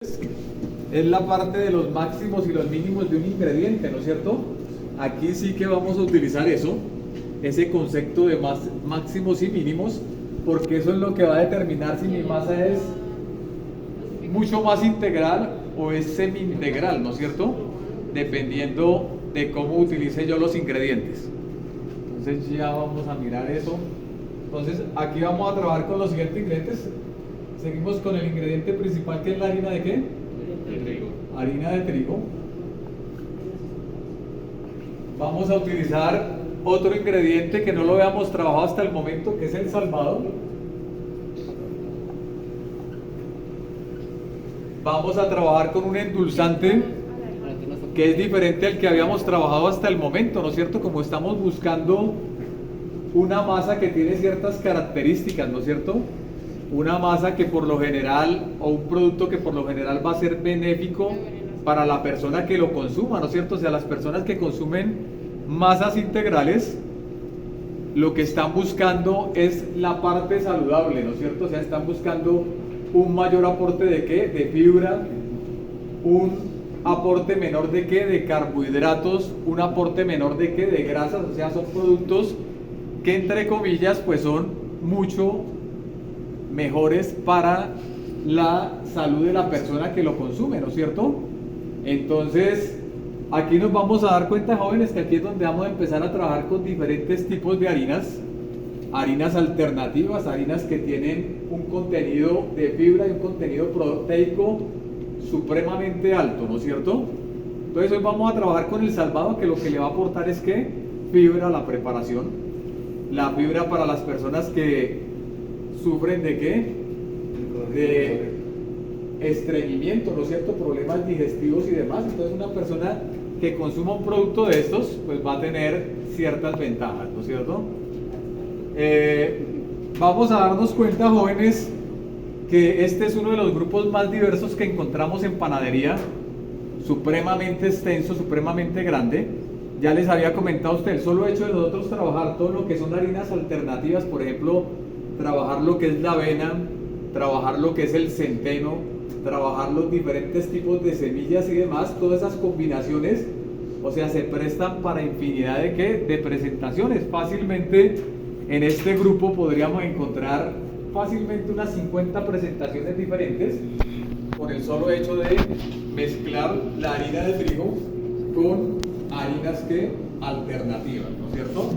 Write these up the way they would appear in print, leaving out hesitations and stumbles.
Es la parte de los máximos y los mínimos de un ingrediente, ¿no es cierto? Aquí sí que vamos a utilizar eso, ese concepto de máximos y mínimos, porque eso es lo que va a determinar si mi masa es mucho más integral o es semi-integral, ¿no es cierto? Dependiendo de cómo utilice yo los ingredientes. Entonces ya vamos a mirar eso. Entonces aquí vamos a trabajar con los siguientes ingredientes. Seguimos con el ingrediente principal, que es la harina de ¿qué? De trigo. Harina de trigo. Vamos a utilizar otro ingrediente que no lo habíamos trabajado hasta el momento, que es el salvado. Vamos a trabajar con un endulzante que es diferente al que habíamos trabajado hasta el momento, ¿no es cierto? Como estamos buscando una masa que tiene ciertas características, ¿no es cierto? Una masa que por lo general, o un producto que por lo general va a ser benéfico para la persona que lo consuma, ¿no es cierto? O sea, las personas que consumen masas integrales, lo que están buscando es la parte saludable, ¿no es cierto? O sea, están buscando un mayor aporte de ¿qué? De fibra, un aporte menor de ¿qué? De carbohidratos, un aporte menor de ¿qué? De grasas, o sea, son productos que entre comillas pues son mucho mejores para la salud de la persona que lo consume, ¿no es cierto? Entonces, aquí nos vamos a dar cuenta, jóvenes, que aquí es donde vamos a empezar a trabajar con diferentes tipos de harinas alternativas, harinas que tienen un contenido de fibra y un contenido proteico supremamente alto, ¿no es cierto? Entonces hoy vamos a trabajar con el salvado, que lo que le va a aportar es que fibra a la preparación, la fibra para las personas que sufren de ¿qué? De estreñimiento, ¿no es cierto? Problemas digestivos y demás. Entonces una persona que consuma un producto de estos, pues va a tener ciertas ventajas, ¿no es cierto? Vamos a darnos cuenta, jóvenes, que este es uno de los grupos más diversos que encontramos en panadería, supremamente extenso, supremamente grande. Ya les había comentado a usted, el solo hecho de nosotros trabajar todo lo que son harinas alternativas, por ejemplo, trabajar lo que es la avena, trabajar lo que es el centeno, trabajar los diferentes tipos de semillas y demás, todas esas combinaciones, o sea, se prestan para infinidad de ¿qué? De presentaciones. Fácilmente en este grupo podríamos encontrar fácilmente unas 50 presentaciones diferentes con el solo hecho de mezclar la harina de trigo con harinas que alternativas, ¿no es cierto?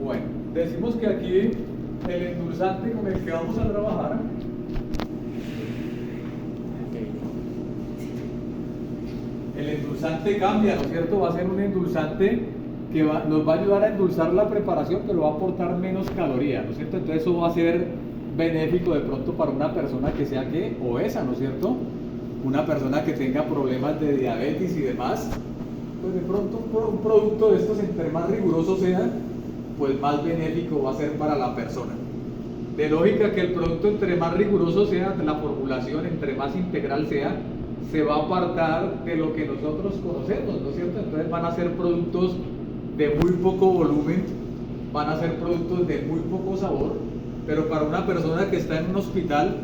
Bueno, decimos que aquí el endulzante con el que vamos a trabajar el endulzante cambia, ¿no es cierto? Va a ser un endulzante que nos va a ayudar a endulzar la preparación, pero va a aportar menos calorías, ¿no es cierto? Entonces eso va a ser benéfico de pronto para una persona que sea ¿qué? Obesa, ¿no es cierto? Una persona que tenga problemas de diabetes y demás, pues de pronto un producto de estos, entre más riguroso sea, pues más benéfico va a ser para la persona. De lógica que el producto entre más riguroso sea, la formulación entre más integral sea, se va a apartar de lo que nosotros conocemos, ¿no es cierto? Entonces van a ser productos de muy poco volumen, van a ser productos de muy poco sabor, pero para una persona que está en un hospital,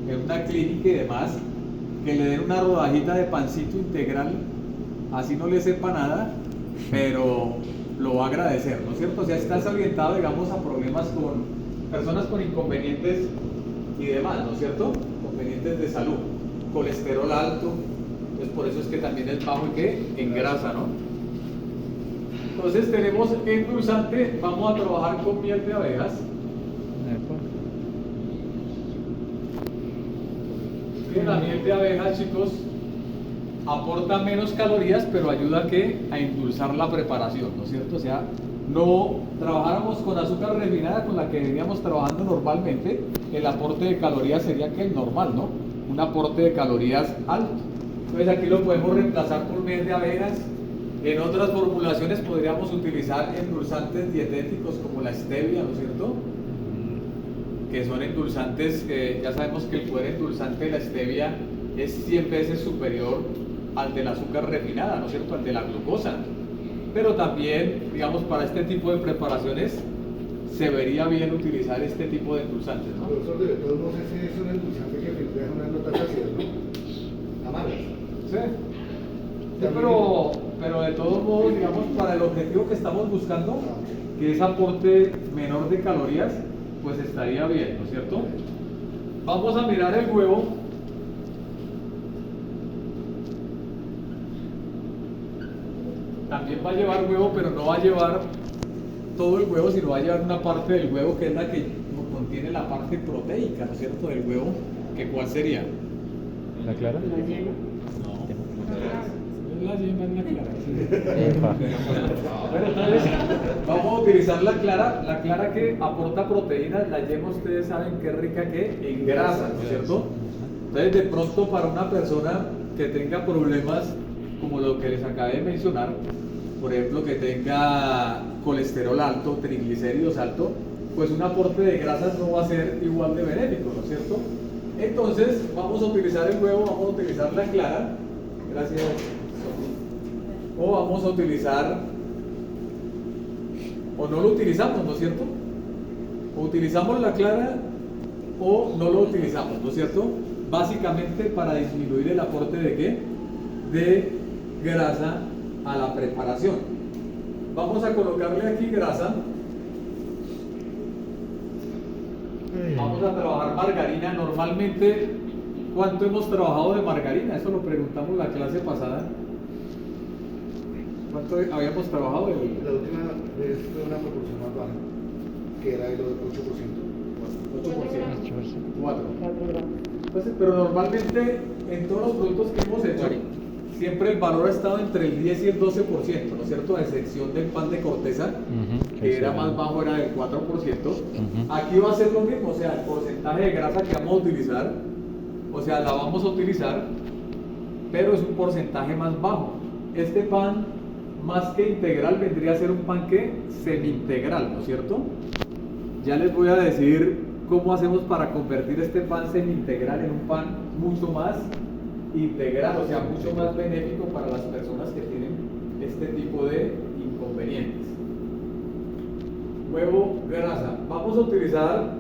en una clínica y demás, que le den una rodajita de pancito integral, así no le sepa nada, pero lo va a agradecer, ¿no es cierto? O sea, estás orientado, digamos, a problemas con personas con inconvenientes y demás, ¿no es cierto? Inconvenientes de salud, colesterol alto, entonces por eso es que también es bajo en grasa, ¿no? Entonces tenemos endulzante, vamos a trabajar con miel de abejas. Y la miel de abejas, chicos, aporta menos calorías, pero ayuda a endulzar la preparación, ¿no es cierto? O sea, no trabajáramos con azúcar refinada con la que veníamos trabajando normalmente, el aporte de calorías sería que el normal, ¿no? Un aporte de calorías alto. Entonces aquí lo podemos reemplazar por miel de abejas. En otras formulaciones podríamos utilizar endulzantes dietéticos como la stevia, ¿no es cierto? Que son endulzantes, ya sabemos que el poder endulzante de la stevia es 100 veces superior al del azúcar refinada, ¿no es cierto? Al de la glucosa. Pero también, digamos, para este tipo de preparaciones se vería bien utilizar este tipo de endulzantes, ¿no? Profesor, de todos modos, ese es un endulzante que deja unas notas ácidas, ¿no? Amargas. Sí. Sí, pero de todos modos, digamos, para el objetivo que estamos buscando, que es aporte menor de calorías, pues estaría bien, ¿no es cierto? Vamos a mirar el huevo. También va a llevar huevo, pero no va a llevar todo el huevo, sino va a llevar una parte del huevo que es la que contiene la parte proteica, ¿no es cierto?, del huevo, que ¿cuál sería? ¿La clara? La yema. No. La yema es la clara. Bueno, entonces vamos a utilizar la clara que aporta proteínas. La yema, ustedes saben que es rica que en grasa, ¿no es cierto? Entonces, de pronto, para una persona que tenga problemas como lo que les acabé de mencionar, por ejemplo, que tenga colesterol alto, triglicéridos alto, pues un aporte de grasas no va a ser igual de benéfico, ¿no es cierto? Entonces, vamos a utilizar el huevo, vamos a utilizar la clara, gracias, o vamos a utilizar, o no lo utilizamos, ¿no es cierto? O utilizamos la clara o no lo utilizamos, ¿no es cierto? Básicamente para disminuir el aporte de ¿qué? De grasa a la preparación. Vamos a colocarle aquí grasa. Vamos a trabajar margarina. Normalmente, ¿cuánto hemos trabajado de margarina? Eso lo preguntamos la clase pasada. ¿Cuánto habíamos trabajado de La última vez fue una proporción más baja, que era el 8%. 8%. 4. Entonces, pero normalmente en todos los productos que hemos hecho, siempre el valor ha estado entre el 10 y el 12%, ¿no es cierto? A excepción del pan de corteza, que era más bajo, era del 4%. Aquí va a ser lo mismo, o sea, el porcentaje de grasa que vamos a utilizar, o sea, la vamos a utilizar, pero es un porcentaje más bajo. Este pan, más que integral, vendría a ser un pan que semi-integral, ¿no es cierto? Ya les voy a decir cómo hacemos para convertir este pan semi-integral en un pan mucho más integral, o sea, mucho más benéfico para las personas que tienen este tipo de inconvenientes. Huevo, grasa. Vamos a utilizar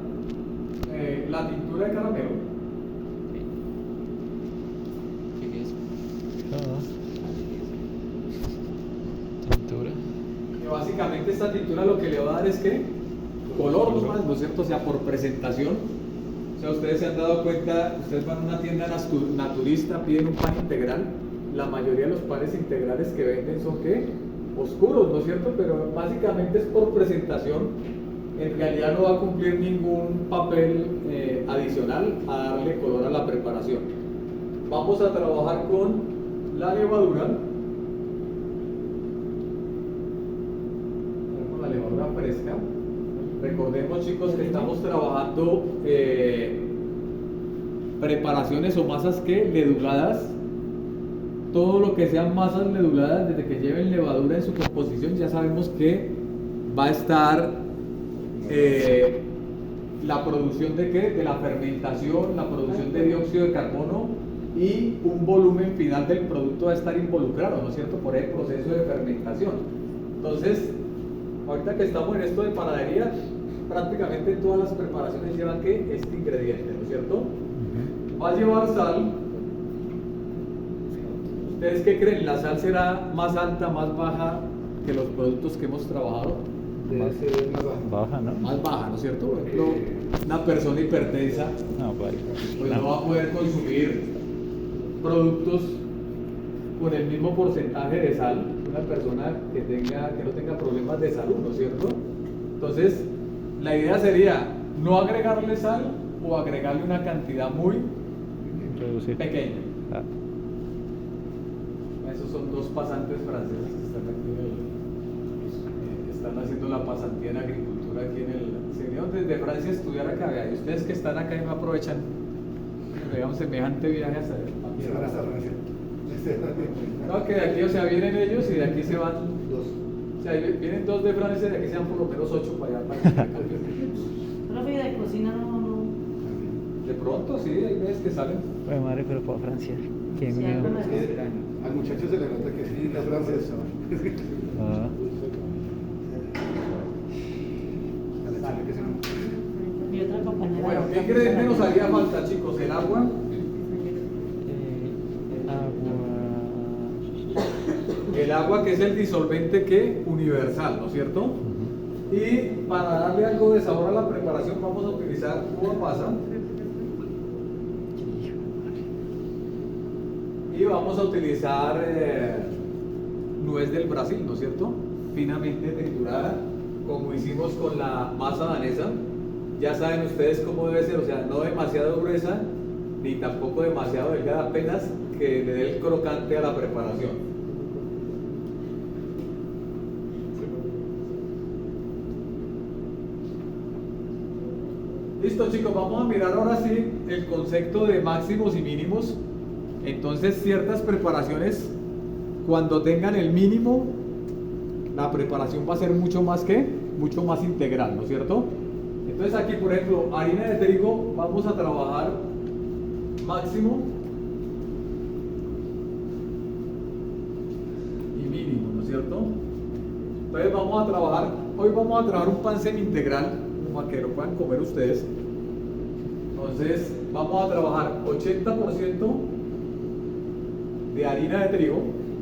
la tintura de caramelo. ¿Qué es? Tintura. Que básicamente esta tintura lo que le va a dar es que color nomás, ¿no es cierto? O sea, por presentación. O sea, ustedes se han dado cuenta, ustedes van a una tienda naturista, piden un pan integral. La mayoría de los panes integrales que venden son ¿qué? Oscuros, ¿no es cierto? Pero básicamente es por presentación. En realidad no va a cumplir ningún papel adicional a darle color a la preparación. Vamos a trabajar con la levadura. Con la levadura fresca. Recordemos, chicos, que estamos trabajando preparaciones o masas que leduladas. Todo lo que sean masas leduladas, desde que lleven levadura en su composición, ya sabemos que va a estar la producción de ¿qué? De la fermentación, la producción de dióxido de carbono y un volumen final del producto va a estar involucrado, ¿no es cierto?, por el proceso de fermentación. Entonces, ahorita que estamos en esto de panadería, prácticamente todas las preparaciones llevan ¿qué? Este ingrediente, ¿no es cierto? Va a llevar sal. ¿Ustedes qué creen? ¿La sal será más alta, más baja que los productos que hemos trabajado? Debe ser más baja. Baja, ¿no? Más baja, ¿no es cierto? Por ejemplo, una persona hipertensa No, vale. pues no va a poder consumir productos con el mismo porcentaje de sal que una persona que no tenga problemas de salud, ¿no es cierto? Entonces, la idea sería no agregarle sal o agregarle una cantidad muy Reducir. pequeña. Ah. Esos son dos pasantes franceses que están aquí están haciendo la pasantía en agricultura aquí en el... Se vinieron desde Francia a estudiar acá, vea, y ustedes que están acá y no aprovechan, vean semejante viaje hasta Se van hasta Francia. No, que de aquí, o sea, vienen ellos y de aquí se van... Dos. O sea, vienen dos de Francia y de aquí se van por lo menos 8 para allá. Para Profe, de cocina no. de pronto, sí, hay veces que salen. Pues madre, pero para Francia. Qué Sí, miedo. algunas veces. Al muchacho se le nota que sí, es francés. Ah. compañera. Bueno, ¿qué ingrediente nos haría falta, chicos? El agua, Agua. que es el disolvente que universal, ¿no es cierto? Ujú. Y para darle algo de sabor a la preparación vamos a utilizar uva pasa y vamos a utilizar nuez del Brasil, ¿no es cierto? Finamente triturada, como hicimos con la masa danesa. Ya saben ustedes cómo debe ser, o sea, no demasiado gruesa ni tampoco demasiado delgada, apenas que le dé el crocante a la preparación. Listo, chicos, vamos a mirar ahora sí el concepto de máximos y mínimos. Entonces, ciertas preparaciones, cuando tengan el mínimo, la preparación va a ser mucho más integral, ¿no es cierto? Entonces aquí, por ejemplo, harina de trigo, vamos a trabajar máximo y mínimo, ¿no es cierto? Entonces hoy vamos a trabajar un pan semi integral, para que lo puedan comer ustedes. Entonces vamos a trabajar 80% de harina de trigo,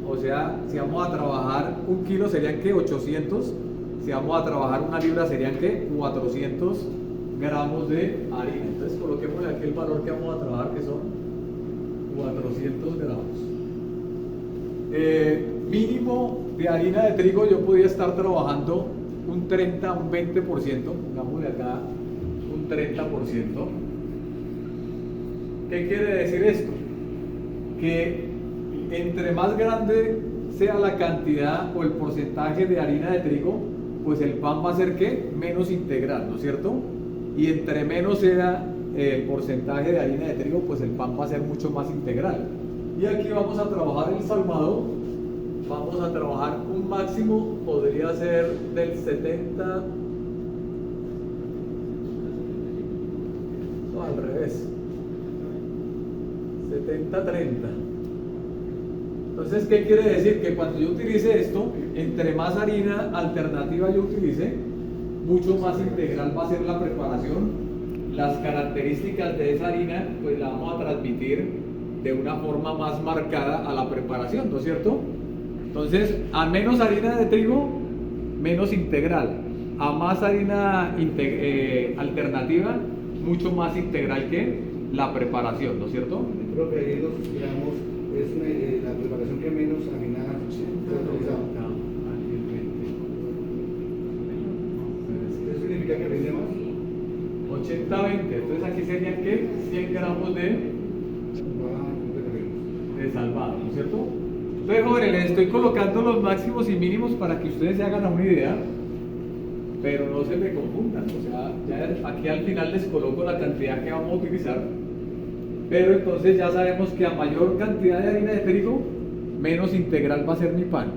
o sea, si vamos a trabajar 1 kilo serían que 800, si vamos a trabajar 1 libra serían que 400 gramos de harina. Entonces coloquemos aquí el valor que vamos a trabajar, que son 400 gramos. Mínimo de harina de trigo yo podría estar trabajando un 30, un 20%, pongámosle acá un 30%. ¿Qué quiere decir esto? Que entre más grande sea la cantidad o el porcentaje de harina de trigo, pues el pan va a ser ¿qué? Menos integral, ¿no es cierto? Y entre menos sea el porcentaje de harina de trigo, pues el pan va a ser mucho más integral. Y aquí vamos a trabajar el salvado, vamos a trabajar un máximo, podría ser del 70, no, al revés, 70-30. Entonces, ¿qué quiere decir? Que cuando yo utilice esto, entre más harina alternativa yo utilice, mucho más integral va a ser la preparación. Las características de esa harina, pues la vamos a transmitir de una forma más marcada a la preparación, ¿no es cierto? Entonces, a menos harina de trigo, menos integral. A más harina alternativa, mucho más integral que la preparación, ¿no es cierto? Creo que ahí los gramos es la preparación que menos harina se ha utilizado. ¿Eso significa que rinde más? 80-20, entonces aquí serían que 100 gramos de salvado, ¿no es cierto? Entonces, jóvenes, les estoy colocando los máximos y mínimos para que ustedes se hagan una idea, pero no se me confundan, o sea, ya aquí al final les coloco la cantidad que vamos a utilizar, pero entonces ya sabemos que a mayor cantidad de harina de trigo, menos integral va a ser mi pan.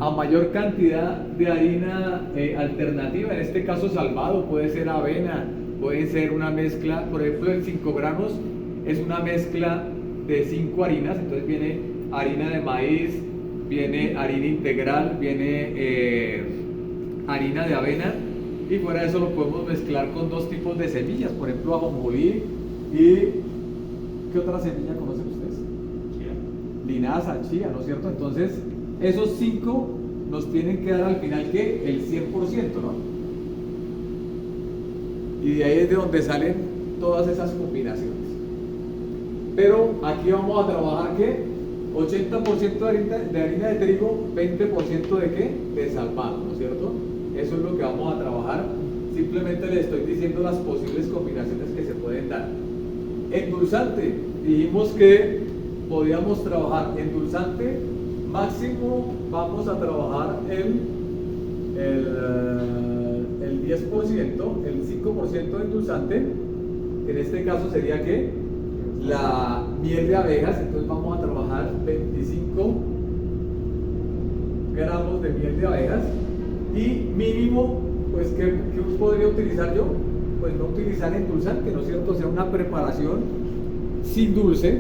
A mayor cantidad de harina alternativa, en este caso salvado, puede ser avena, puede ser una mezcla, por ejemplo el 5 gramos es una mezcla de 5 harinas, entonces viene harina de maíz, viene harina integral, viene harina de avena, y fuera de eso lo podemos mezclar con 2 tipos de semillas, por ejemplo ajonjolí y ¿qué otra semilla conocen ustedes? Linaza, chía, ¿no es cierto? Entonces esos 5 nos tienen que dar al final ¿qué? El 100%, ¿no? Y de ahí es de donde salen todas esas combinaciones. Pero aquí vamos a trabajar ¿qué? 80% de harina de trigo, 20% de ¿qué? De salvado, ¿no es cierto? Eso es lo que vamos a trabajar. Simplemente les estoy diciendo las posibles combinaciones que se pueden dar. Endulzante, dijimos que podíamos trabajar endulzante máximo, vamos a trabajar el 10%, el 5% de endulzante, en este caso sería que la miel de abejas, entonces vamos a trabajar 25 gramos de miel de abejas, y mínimo, pues ¿qué podría utilizar yo? Pues no utilizar endulzante, ¿no es cierto? O sea, una preparación sin dulce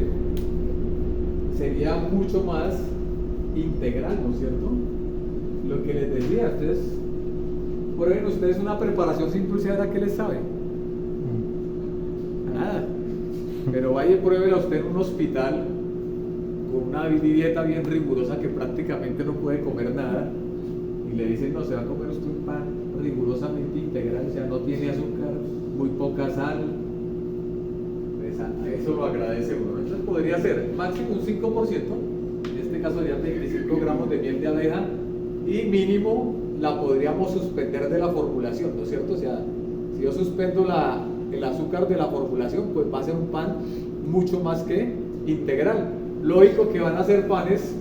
sería mucho más integral, ¿no es cierto? Lo que les decía, ustedes prueben ustedes una preparación sin dulce, ¿ahora qué les sabe? nada. Pero vaya y pruébela usted en un hospital con una dieta bien rigurosa que prácticamente no puede comer nada y le dicen, no, se va a comer usted un pan rigurosamente integral, o sea, no tiene azúcar, muy poca sal. Eso lo agradece uno. Entonces podría ser máximo un 5%, en este caso serían 25 gramos de miel de abeja, y mínimo la podríamos suspender de la formulación, ¿no es cierto? O sea, si yo suspendo el azúcar de la formulación, pues va a ser un pan mucho más que integral. Lógico que van a ser panes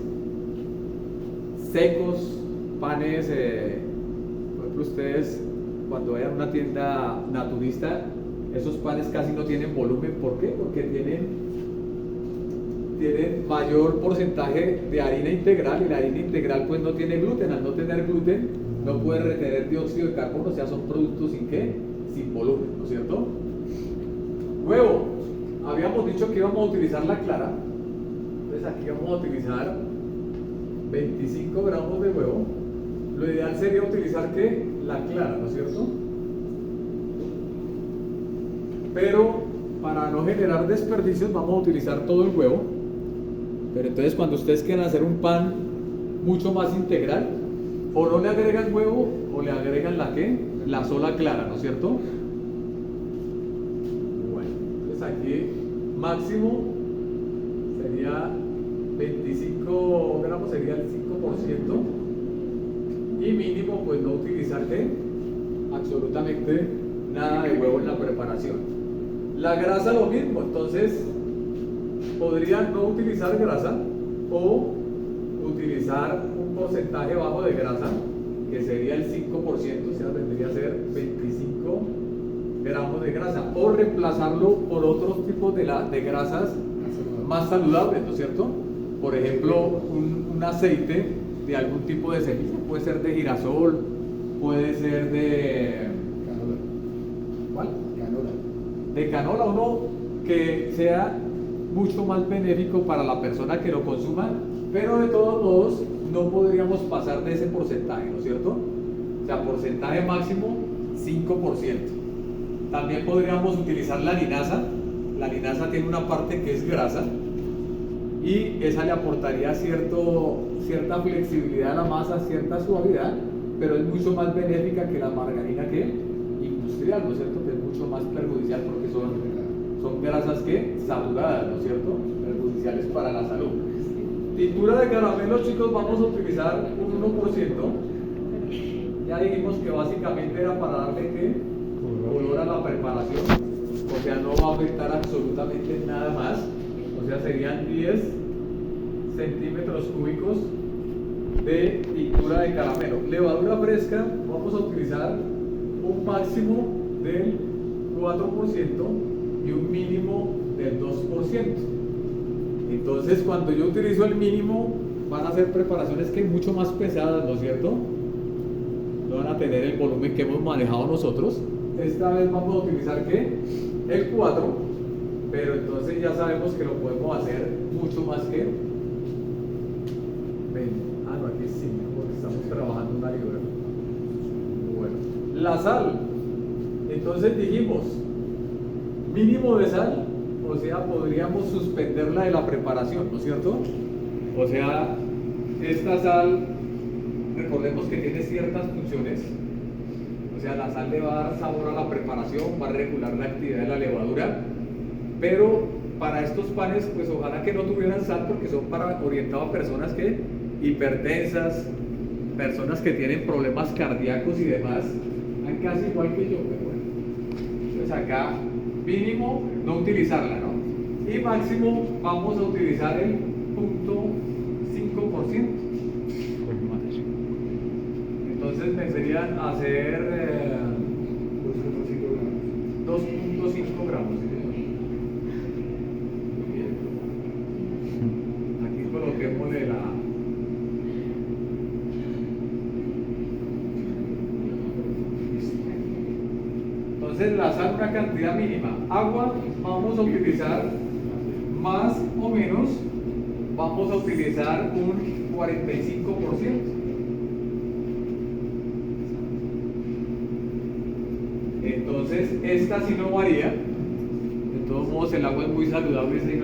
secos, panes, por ejemplo, ustedes cuando vayan a una tienda naturista, esos panes casi no tienen volumen. ¿Por qué? Porque tienen mayor porcentaje de harina integral, y la harina integral pues no tiene gluten. Al no tener gluten no puede retener dióxido de carbono, o sea, son productos sin qué, sin volumen, ¿no es cierto? Huevo, habíamos dicho que íbamos a utilizar la clara, entonces aquí vamos a utilizar 25 gramos de huevo. Lo ideal sería utilizar ¿qué? La clara, ¿no es cierto? Pero para no generar desperdicios vamos a utilizar todo el huevo. Pero entonces cuando ustedes quieran hacer un pan mucho más integral, o no le agregan huevo o le agregan la ¿qué? La sola clara, ¿no es cierto? Bueno, entonces aquí máximo sería 25 gramos, sería el 5%, y mínimo pues no utilizar ¿qué? Absolutamente nada de huevo en la preparación. La grasa lo mismo, entonces podría no utilizar grasa o utilizar un porcentaje bajo de grasa, que sería el 5%, o sea, tendría que ser 25 gramos de grasa, o reemplazarlo por otros tipos de grasas más saludables, ¿no es cierto? Por ejemplo, un aceite de algún tipo de semilla, puede ser de girasol, puede ser de... Canola. ¿Cuál? Canola. De canola, uno que sea mucho más benéfico para la persona que lo consuma, pero de todos modos no podríamos pasar de ese porcentaje, ¿no es cierto? O sea, porcentaje máximo 5%. También podríamos utilizar la linaza. La linaza tiene una parte que es grasa y esa le aportaría cierta flexibilidad a la masa, cierta suavidad, pero es mucho más benéfica que la margarina que industrial, ¿no es cierto? Que es mucho más perjudicial porque son grasas que saturadas, ¿no es cierto? Perjudiciales para la salud. Tintura de caramelo, chicos, vamos a utilizar un 1%. Ya dijimos que básicamente era para darle ¿qué? Color a la preparación, o sea, no va a afectar absolutamente nada más, o sea, serían 10 centímetros cúbicos de tintura de caramelo. Levadura fresca, vamos a utilizar un máximo del 4% y un mínimo del 2%. Entonces, cuando yo utilizo el mínimo, van a ser preparaciones que mucho más pesadas, ¿no es cierto? No van a tener el volumen que hemos manejado nosotros. Esta vez vamos a utilizar ¿qué? El 4, pero entonces ya sabemos que lo podemos hacer mucho más que 20. No, aquí sí, porque estamos trabajando una libra. Bueno, la sal. Entonces dijimos, mínimo de sal, o sea, podríamos suspenderla de la preparación, ¿no es cierto? O sea, esta sal, recordemos que tiene ciertas funciones. O sea, la sal le va a dar sabor a la preparación, va a regular la actividad de la levadura, pero para estos panes, pues ojalá que no tuvieran sal, porque son orientados a personas que hipertensas, personas que tienen problemas cardíacos y demás, casi igual que yo, pero bueno. Entonces acá, mínimo, no utilizarla, ¿no? Y máximo, vamos a utilizar el 0.5%. Entonces me serían hacer 2.5 gramos. ¿Sí? Bien. Aquí coloquémosle la... Entonces la sal una cantidad mínima. Agua vamos a utilizar más o menos, vamos a utilizar un 45%. Entonces esta sí no varía. todos modos el agua es muy saludable y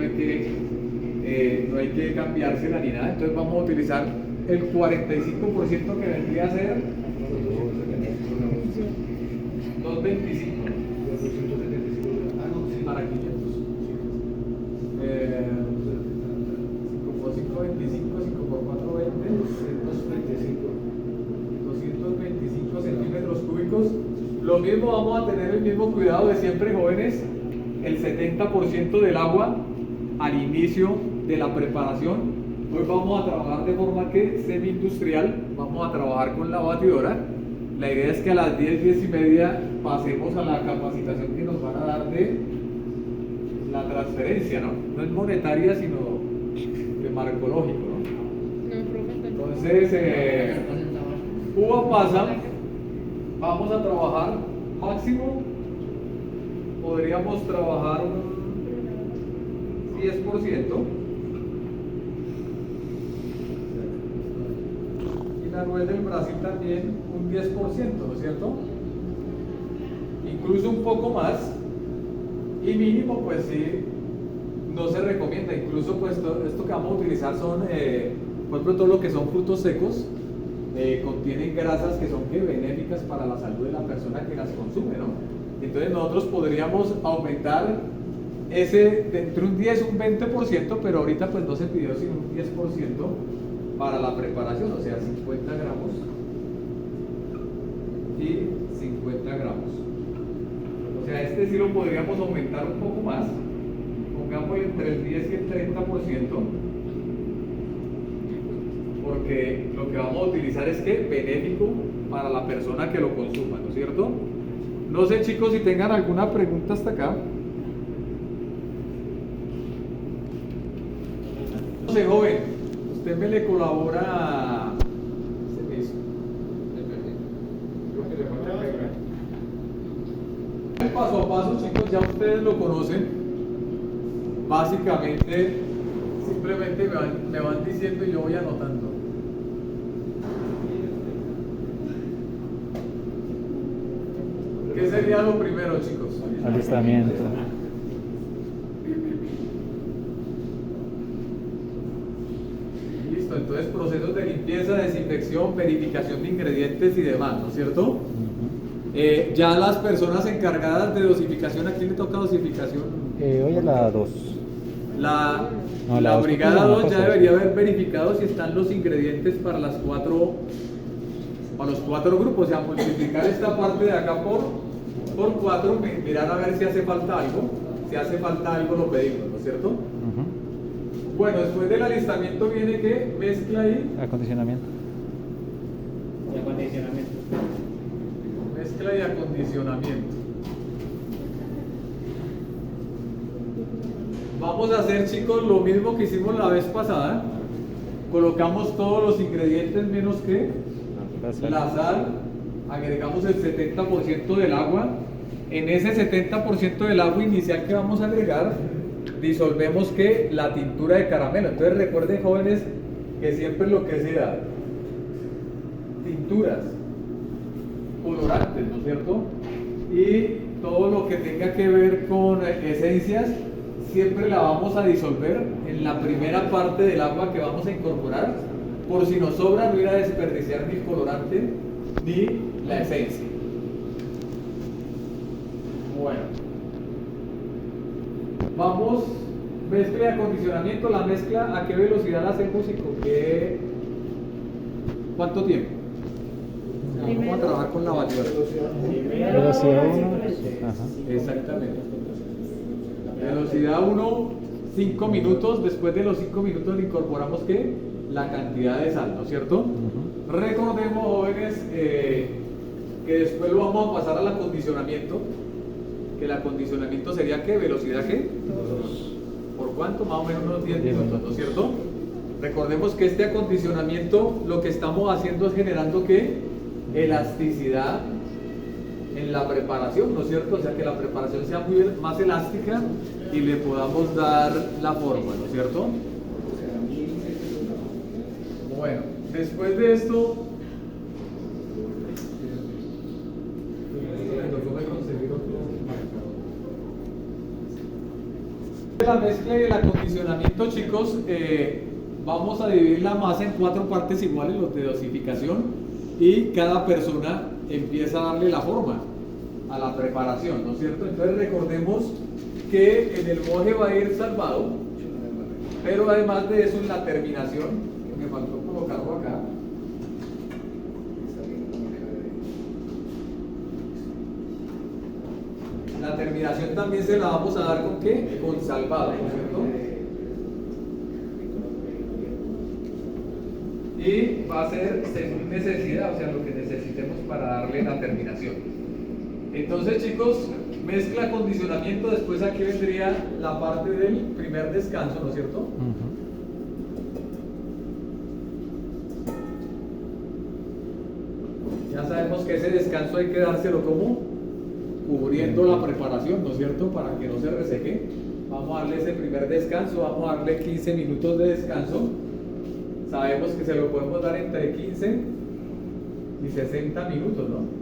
no hay que cambiársela ni nada. Entonces vamos a utilizar el 45% que vendría a ser 225 para 500. Como 525, 5 por 4, 20, 225 centímetros cúbicos. Lo mismo, vamos a tener el mismo cuidado de siempre, jóvenes. El 70% del agua al inicio de la preparación. Hoy vamos a trabajar de forma que semi-industrial, vamos a trabajar con la batidora. La idea es que a las 10, 10 y media pasemos a la capacitación que nos van a dar de la transferencia, ¿no? No es monetaria, sino de marcológico, ¿no? Entonces, uva pasa, vamos a trabajar máximo, podríamos trabajar un 10%. La nuez del Brasil también un 10%, ¿no es cierto? Incluso un poco más, y mínimo pues sí, no se recomienda. Incluso pues esto que vamos a utilizar son, por ejemplo, todo lo que son frutos secos, contienen grasas que son benéficas para la salud de la persona que las consume, ¿no? Entonces nosotros podríamos aumentar ese de entre un 10 y un 20%, pero ahorita pues no se pidió sino un 10% para la preparación, o sea, 50 gramos y 50 gramos. O sea, este sí lo podríamos aumentar un poco más, pongamos entre el 10 y el 30%, porque lo que vamos a utilizar es que benéfico para la persona que lo consuma, ¿no es cierto? No sé, chicos, si tengan alguna pregunta hasta acá. No sé, joven, usted me le colabora. El paso a paso, chicos, ya ustedes lo conocen. Básicamente, simplemente me van diciendo y yo voy anotando. ¿Qué sería lo primero, chicos? Alistamiento. Listo, entonces procesos de limpieza, desinfección, verificación de ingredientes y demás, ¿no es cierto? Ya las personas encargadas de dosificación, ¿a quién le toca dosificación? Hoy es la 2. La brigada 2 ya debería haber verificado si están los ingredientes para los cuatro grupos, o sea, multiplicar esta parte de acá por 4, mirar a ver si hace falta algo. Si hace falta algo lo pedimos, ¿no es cierto? Bueno, después del alistamiento viene que mezcla y Acondicionamiento. mezcla y acondicionamiento. Vamos a hacer, chicos, lo mismo que hicimos la vez pasada. Colocamos todos los ingredientes menos que la sal, agregamos el 70% del agua. En ese 70% del agua inicial que vamos a agregar, disolvemos que la tintura de caramelo. Entonces recuerden, jóvenes, que siempre lo que sea tinturas, colorantes, ¿no es cierto? Y todo lo que tenga que ver con esencias, siempre la vamos a disolver en la primera parte del agua que vamos a incorporar, por si nos sobra no ir a desperdiciar ni el colorante ni la esencia. Bueno, vamos, mezcla y acondicionamiento. La mezcla, ¿a qué velocidad la hacemos y con qué? ¿Cuánto tiempo? Vamos a trabajar con la batidora. Velocidad 1. Exactamente. Velocidad 1, 5 minutos. Después de los 5 minutos le incorporamos ¿qué? La cantidad de sal, ¿no es cierto? Recordemos, jóvenes, que después lo vamos a pasar al acondicionamiento. Que el acondicionamiento sería ¿qué? ¿Velocidad qué? 2. ¿Por cuánto? Más o menos unos 10 minutos, ¿no es cierto? Recordemos que este acondicionamiento lo que estamos haciendo es generando ¿qué? Elasticidad en la preparación, ¿no es cierto? O sea, que la preparación sea más elástica y le podamos dar la forma, ¿no es cierto? Bueno, después de esto, La mezcla y el acondicionamiento, chicos, vamos a dividir la masa en 4 partes iguales, los de dosificación, y cada persona empieza a darle la forma a la preparación, ¿no es cierto? Entonces recordemos que en el moje va a ir salvado, pero además de eso en la terminación, que me faltó colocarlo acá, la terminación también se la vamos a dar con ¿qué? Con salvado, ¿no es cierto? Y va a ser según necesidad, o sea, lo que necesitemos para darle la terminación. Entonces, chicos, mezcla, acondicionamiento, después aquí vendría la parte del primer descanso, ¿no es cierto? Ya sabemos que ese descanso hay que dárselo como cubriendo la preparación, ¿no es cierto? Para que no se reseque. Vamos a darle ese primer descanso, vamos a darle 15 minutos de descanso. Sabemos que se lo podemos dar entre 15 y 60 minutos, ¿no?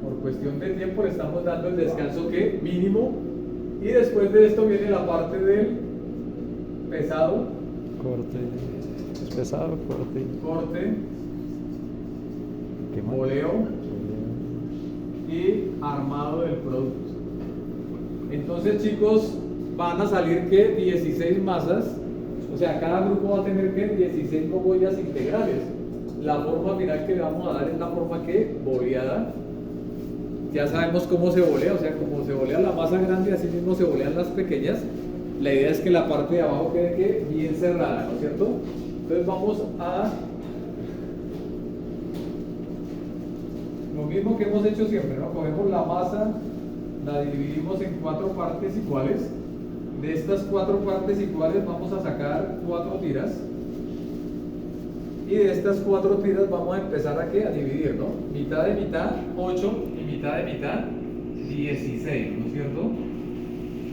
Por cuestión de tiempo le estamos dando el descanso que mínimo, y después de esto viene la parte del pesado, Corte. Es pesado, corte. ¿Qué más? boleo y armado del producto. Entonces, chicos, van a salir que 16 masas, o sea, cada grupo va a tener que 16 mogollas integrales. La forma final que le vamos a dar es la forma que boleada. Ya sabemos cómo se bolea, o sea, como se bolea la masa grande, así mismo se bolean las pequeñas. La idea es que la parte de abajo quede que bien cerrada, ¿no es cierto? Entonces vamos a lo mismo que hemos hecho siempre, ¿no? Cogemos la masa, la dividimos en 4 partes iguales. De estas 4 partes iguales vamos a sacar 4 tiras. Y de estas 4 tiras vamos a empezar a dividir, ¿no? Mitad de mitad, 8, y mitad de mitad, 16, ¿no es cierto?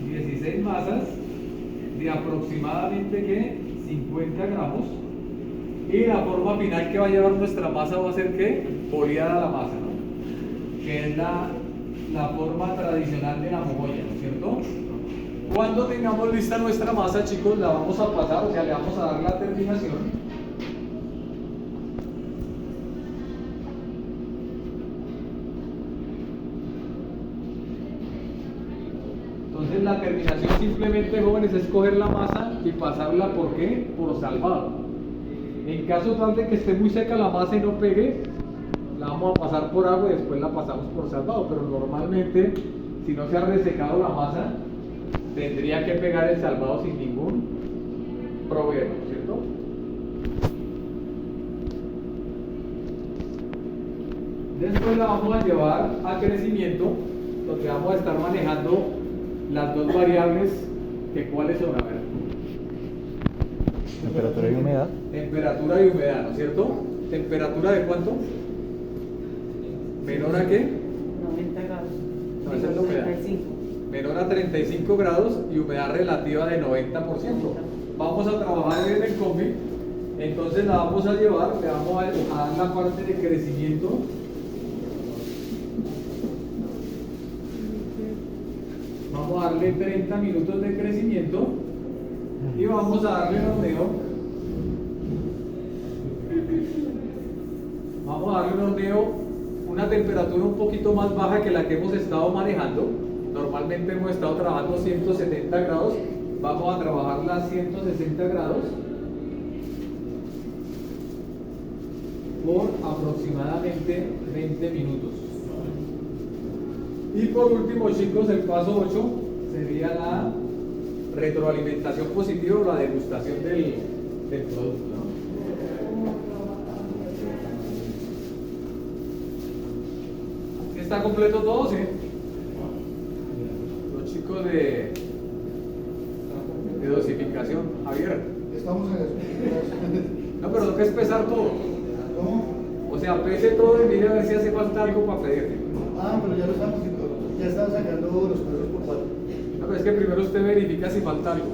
16 masas de aproximadamente ¿qué? 50 gramos. Y la forma final que va a llevar nuestra masa va a ser ¿qué? Boleada la masa, ¿no? Que es la forma tradicional de la mogolla, ¿no es cierto? Cuando tengamos lista nuestra masa, chicos, la vamos a pasar, o sea, le vamos a dar la terminación. Entonces la terminación simplemente, jóvenes, es coger la masa y pasarla ¿por qué? Por salvado. En caso tal de que esté muy seca la masa y no pegue, la vamos a pasar por agua y después la pasamos por salvado, pero normalmente si no se ha resecado la masa tendría que pegar el salvado sin ningún problema, ¿cierto? Después la vamos a llevar a crecimiento, donde vamos a estar manejando las 2 variables, que cuáles son, a ver. Temperatura y humedad. Temperatura y humedad, ¿no es cierto? ¿Temperatura de cuánto? ¿Menor a qué? 90 grados. No, esa es la humedad. 35. Menor a 35 grados y humedad relativa de 90%. Vamos a trabajar en el combi, entonces la vamos a llevar, le vamos a dar la parte de crecimiento. Vamos a darle 30 minutos de crecimiento y vamos a darle horneo. Vamos a darle un horneo, una temperatura un poquito más baja que la que hemos estado manejando. Normalmente hemos estado trabajando 170 grados, vamos a trabajarla a 160 grados por aproximadamente 20 minutos. Y por último, chicos, el paso 8 sería la retroalimentación positiva o la degustación del producto, ¿no? ¿Está completo todo? Sí. Los chicos de dosificación, Javier. Estamos en eso. No, pero lo que es pesar todo. ¿Cómo? O sea, pese todo y mire a ver si hace falta algo para pedirle. Ah, pero ya lo estamos haciendo. Ya están sacando los pesos por 4. No, pero es que primero usted verifica si falta algo.